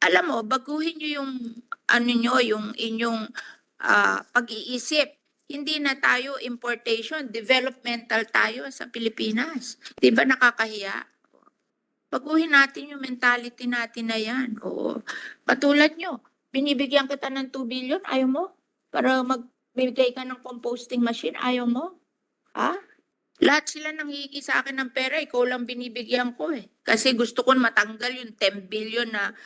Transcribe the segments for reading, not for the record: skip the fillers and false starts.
alam mo, baguhin nyo yung, yung inyong pag-iisip. Hindi na tayo importation, developmental tayo sa Pilipinas. Di ba nakakahiya? Baguhin natin yung mentality natin na yan. Oo. Katulad nyo, binibigyan kita ng 2 billion, ayaw mo? Para magbibigay ka ng composting machine, ayaw mo? Ha? Lahat sila nanghihingi sa akin ng pera, ikaw lang binibigyan ko eh. Kasi gusto ko matanggal yung 10 billion na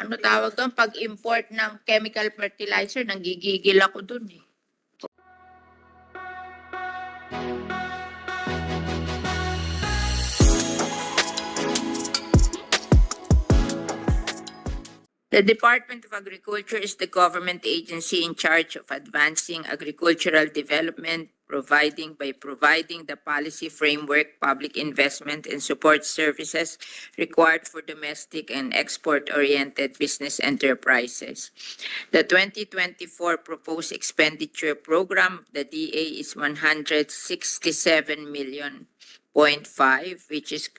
ano tawag doon, pag-import ng chemical fertilizer, nanggigigil ako doon eh. The Department of Agriculture is the government agency in charge of advancing agricultural development, providing the policy framework, public investment, and support services required for domestic and export-oriented business enterprises. The 2024 proposed expenditure program, the DA, is 167 million, which is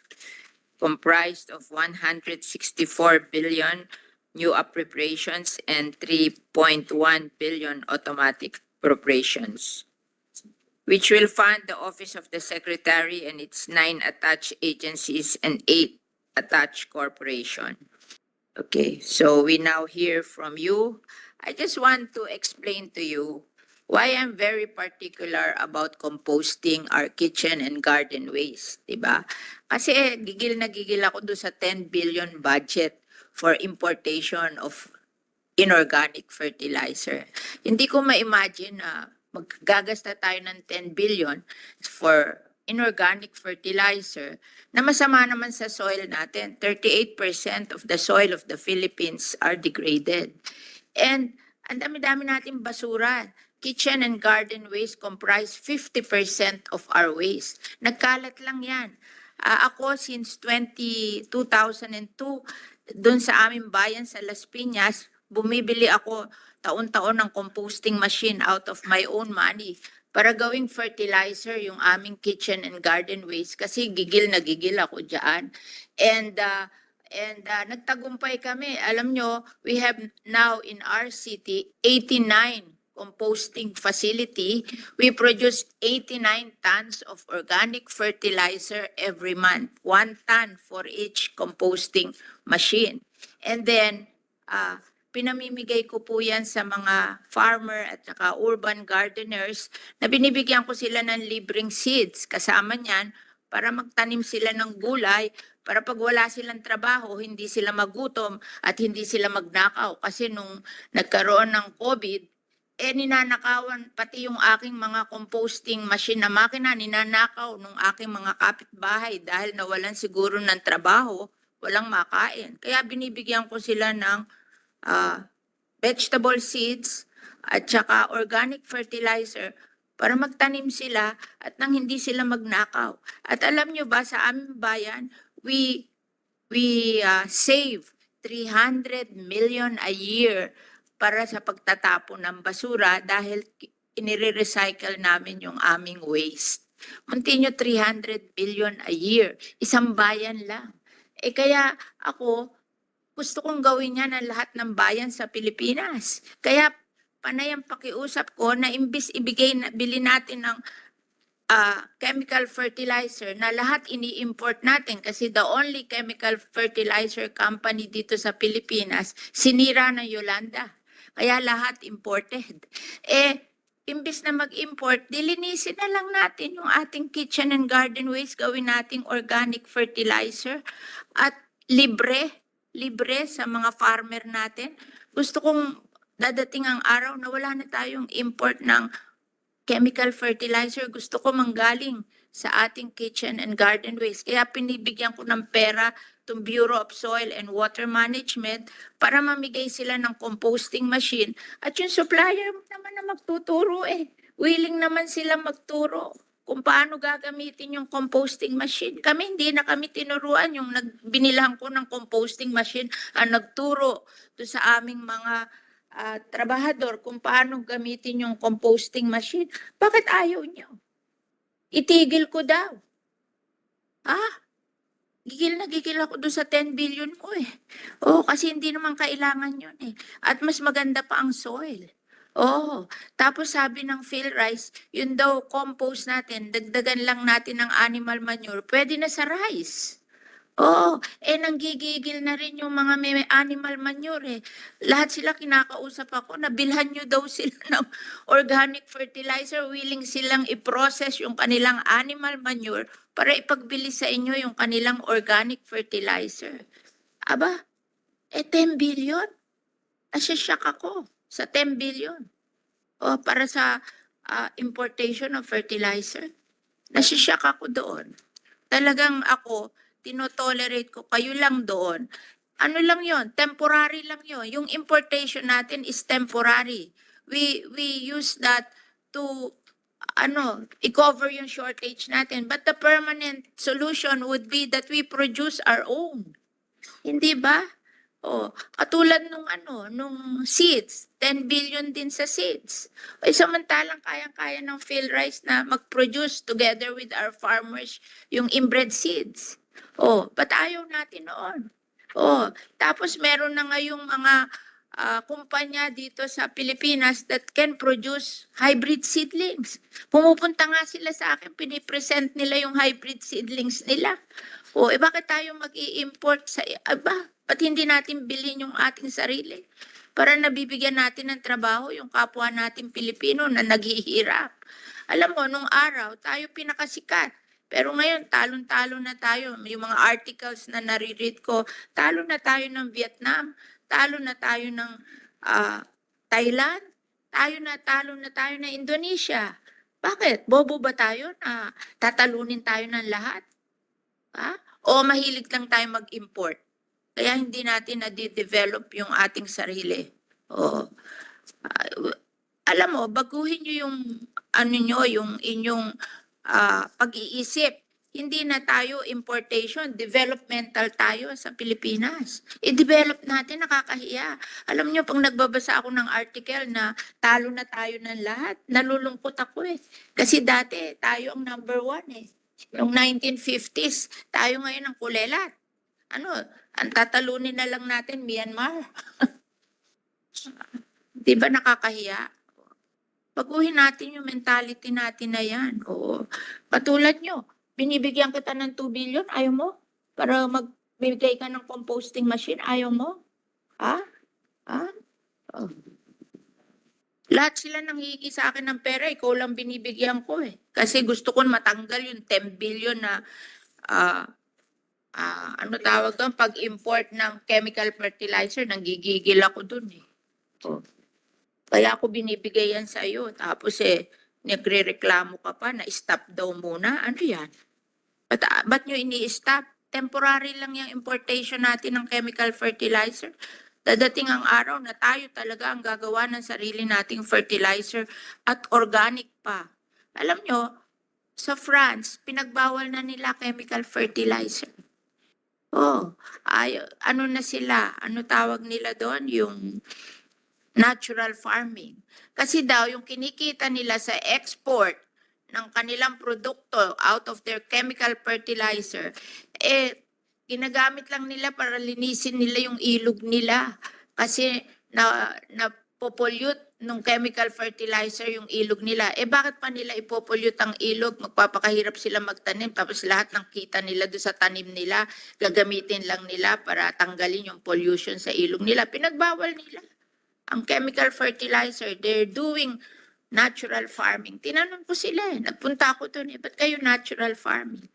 comprised of 164 billion new appropriations and 3.1 billion automatic appropriations, which will fund the Office of the Secretary and its 9 attached agencies and 8 attached corporations. Okay, so we now hear from you. I just want to explain to you why I'm very particular about composting our kitchen and garden waste, diba? Kasi gigil na gigil ako doon sa 10 billion budget for importation of inorganic fertilizer. Hindi ko ma-imagine na maggagasta tayo ng 10 billion for inorganic fertilizer na masama naman sa soil natin. 38% of the soil of the Philippines are degraded. And ang dami-dami natin basura. Kitchen and garden waste comprise 50% of our waste. Nagkalat lang yan. Ako since 2002, doon sa aming bayan sa Las Piñas, bumibili ako taon-taon ng composting machine out of my own money para gawing fertilizer yung aming kitchen and garden waste kasi gigil na gigil ako dyan. And nagtagumpay kami. Alam nyo, we have now in our city 89 composting facility. We produce 89 tons of organic fertilizer every month, 1 ton for each composting machine. And then, pinamimigay ko po yan sa mga farmer at saka urban gardeners na binibigyan ko sila ng libreng seeds. Kasama niyan, para magtanim sila ng gulay, para pag wala silang trabaho, hindi sila magutom at hindi sila magnakaw. Kasi nung nagkaroon ng COVID, ninanakawan pati yung aking mga composting machine na makina, ninanakaw nung aking mga kapitbahay dahil nawalan siguro ng trabaho, walang makain. Kaya binibigyan ko sila ng vegetable seeds at saka organic fertilizer para magtanim sila at nang hindi sila magnakaw. At alam nyo ba, sa aming bayan, we save 300 million a year para sa pagtatapon ng basura dahil inire-recycle namin yung aming waste. Munti nyo 300 billion a year. Isang bayan lang. Kaya ako, gusto kong gawin yan ang lahat ng bayan sa Pilipinas. Kaya panay ang pakiusap ko na imbis bili natin ng chemical fertilizer na lahat ini-import natin kasi the only chemical fertilizer company dito sa Pilipinas, sinira ng Yolanda. Kaya lahat imported. Imbis na mag-import, dilinisin na lang natin yung ating kitchen and garden waste, gawin nating organic fertilizer at libre sa mga farmer natin. Gusto kong dadating ang araw na wala na tayong import ng chemical fertilizer. Gusto ko manggaling sa ating kitchen and garden waste. Kaya pinibigyan ko ng pera itong Bureau of Soil and Water Management para mamigay sila ng composting machine. At yung supplier naman na magtuturo willing naman sila magturo kung paano gagamitin yung composting machine. Hindi na kami tinuruan. Yung binilang ko ng composting machine ang nagturo to sa aming mga trabahador kung paano gamitin yung composting machine. Bakit ayaw nyo? Itigil ko daw. gigil ako doon sa 10 billion mo eh. Oo, kasi hindi naman kailangan yun eh. At mas maganda pa ang soil. Oo. Tapos sabi ng PhilRice, yun daw compost natin, dagdagan lang natin ng animal manure, pwede na sa rice. Oo, nanggigigil na rin yung mga may animal manure eh. Lahat sila kinakausap ako, nabilhan nyo daw sila ng organic fertilizer, willing silang i-process yung kanilang animal manure para ipagbili sa inyo yung kanilang organic fertilizer. Aba, 10 billion? Nasisyak ako sa 10 billion. O, para sa importation of fertilizer. Nasisyak ako doon. Talagang ako, tinotolerate ko kayo lang doon. Ano lang yon, temporary lang yon. Yung importation natin is temporary. We use that to i-cover yung shortage natin. But the permanent solution would be that we produce our own. Hindi ba? Oh, katulad nung seeds, 10 billion din sa seeds. Samantalang kayang-kaya ng PhilRice na mag-produce together with our farmers yung inbred seeds. Ba't ayaw natin noon? Tapos meron na ngayong mga kumpanya dito sa Pilipinas that can produce hybrid seedlings. Pumupunta nga sila sa akin, pinipresent nila yung hybrid seedlings nila. Bakit tayo mag-i-import sa iba? Ba't hindi natin bilhin yung ating sarili? Para nabibigyan natin ng trabaho yung kapwa natin Pilipino na naghihirap. Alam mo, nung araw, tayo pinakasikat. Pero ngayon, talon-talo na tayo. Yung mga articles na nare-read ko, talo na tayo ng Vietnam, talo na tayo ng Thailand, talo na tayo ng Indonesia. Bakit? Bobo ba tayo na tatalunin tayo ng lahat? O mahilig lang tayo mag-import? Kaya hindi natin na-develop yung ating sarili. Alam mo, baguhin nyo yung inyong pag-iisip. Hindi na tayo importation, developmental tayo sa Pilipinas. I-develop natin, nakakahiya. Alam nyo, pag nagbabasa ako ng article na talo na tayo ng lahat, nalulungkot ako eh. Kasi dati, tayo ang number 1 eh. Noong 1950s, tayo ngayon ang kulelat. Ang tatalunin na lang natin, Myanmar. Di ba nakakahiya? Baguhin natin yung mentality natin na yan. Katulad nyo, binibigyan kita ng 2 billion, ayaw mo? Para magbigay ka ng composting machine, ayaw mo? Lahat sila nanghihingi sa akin ng pera, ikaw lang binibigyan ko eh. Kasi gusto ko matanggal yung 10 billion na tawag doon, pag-import ng chemical fertilizer, nanggigigil ako doon eh. Kaya ako binibigay yan sa iyo. Tapos nagre-reklamo ka pa na stop daw muna. Ano yan? Ba't nyo ini-stop? Temporary lang yung importation natin ng chemical fertilizer. Dadating ang araw na tayo talaga ang gagawa ng sarili nating fertilizer at organic pa. Alam nyo, sa France, pinagbawal na nila chemical fertilizer. Ano na sila? Ano tawag nila doon? Yung natural farming. Kasi daw, yung kinikita nila sa export ng kanilang produkto out of their chemical fertilizer, ginagamit lang nila para linisin nila yung ilog nila. Kasi na-pollute ng chemical fertilizer yung ilog nila. Bakit pa nila ipopollute ang ilog? Magpapakahirap sila magtanim, tapos lahat ng kita nila doon sa tanim nila, gagamitin lang nila para tanggalin yung pollution sa ilog nila. Pinagbawal nila ang chemical fertilizer. They're doing natural farming. Tinanong ko sila nagpunta ako doon ba't kayo natural farming?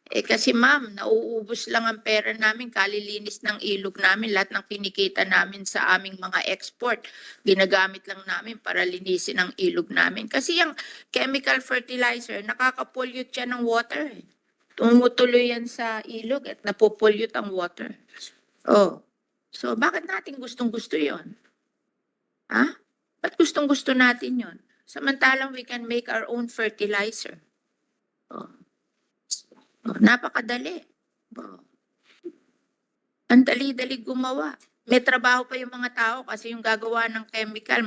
Kasi ma'am, nauubos lang ang pera namin, kalilinis ng ilog namin, lahat ng kinikita namin sa aming mga export, ginagamit lang namin para linisin ang ilog namin. Kasi yung chemical fertilizer, nakaka-pollute yan ng water. Tumutuloy yan sa ilog at napopollute ang water. So bakit natin gustong-gusto yon? Ba't gustong-gusto natin yon? Samantalang we can make our own fertilizer. Napakadali. Ang dali-dali gumawa. may trabaho pa yung mga tao kasi yung gagawa ng chemical,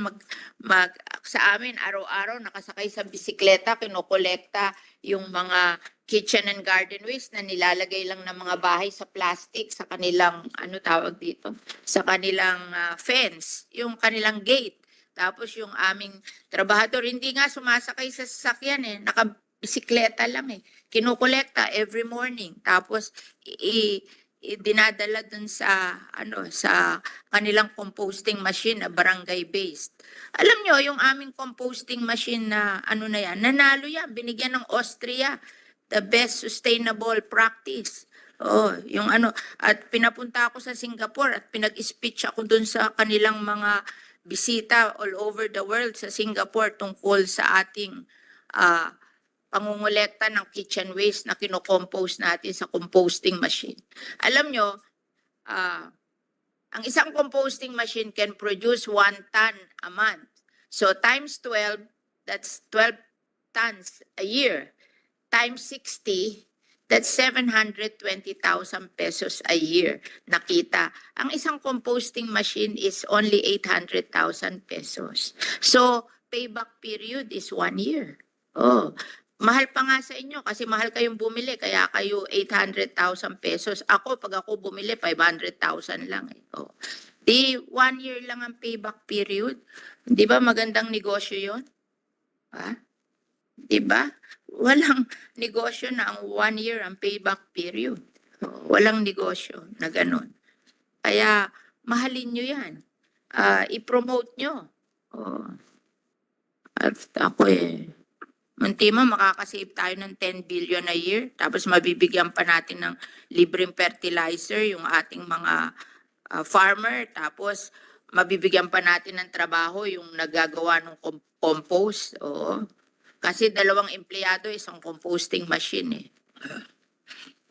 sa amin, araw-araw, nakasakay sa bisikleta, kinokolekta yung mga kitchen and garden waste na nilalagay lang ng mga bahay sa plastic, sa kanilang, ano tawag dito, sa kanilang fence, yung kanilang gate. Tapos yung aming trabahador, hindi nga sumasakay sa sasakyan nakabisikleta lang Kinokolekta every morning. Tapos dinadala dun sa sa kanilang composting machine na barangay based. Alam nyo, yung aming composting machine na na yan, nanalo yan, binigyan ng Austria the best sustainable practice. Yung at pinapunta ako sa Singapore at pinag-speech ako dun sa kanilang mga bisita all over the world sa Singapore tungkol sa ating pangungulekta ng kitchen waste na kinocompose natin sa composting machine. Alam nyo, ang isang composting machine can produce 1 ton a month. So times 12, that's 12 tons a year. Times 60, that's 720,000 pesos a year nakita. Ang isang composting machine is only 800,000 pesos. So payback period is 1 year. Mahal pa nga sa inyo kasi mahal kayong bumili kaya kayo 800,000 pesos. Ako, pag ako bumili, 500,000 lang. Di 1 year lang ang payback period. Di ba magandang negosyo yun? Di ba? Walang negosyo na ang 1 year ang payback period. Walang negosyo na ganun. Kaya mahalin nyo yan. I-promote nyo. At ako Muntima, makakasave tayo ng 10 billion a year. Tapos mabibigyan pa natin ng libreng fertilizer yung ating mga farmer. Tapos mabibigyan pa natin ng trabaho yung nagagawa ng compost. Kasi 2 empleyado isang composting machine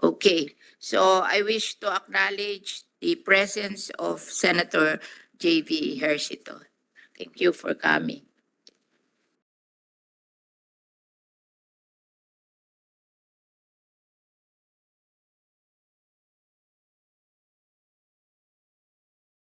Okay. So I wish to acknowledge the presence of Senator J.V. Hercito. Thank you for coming.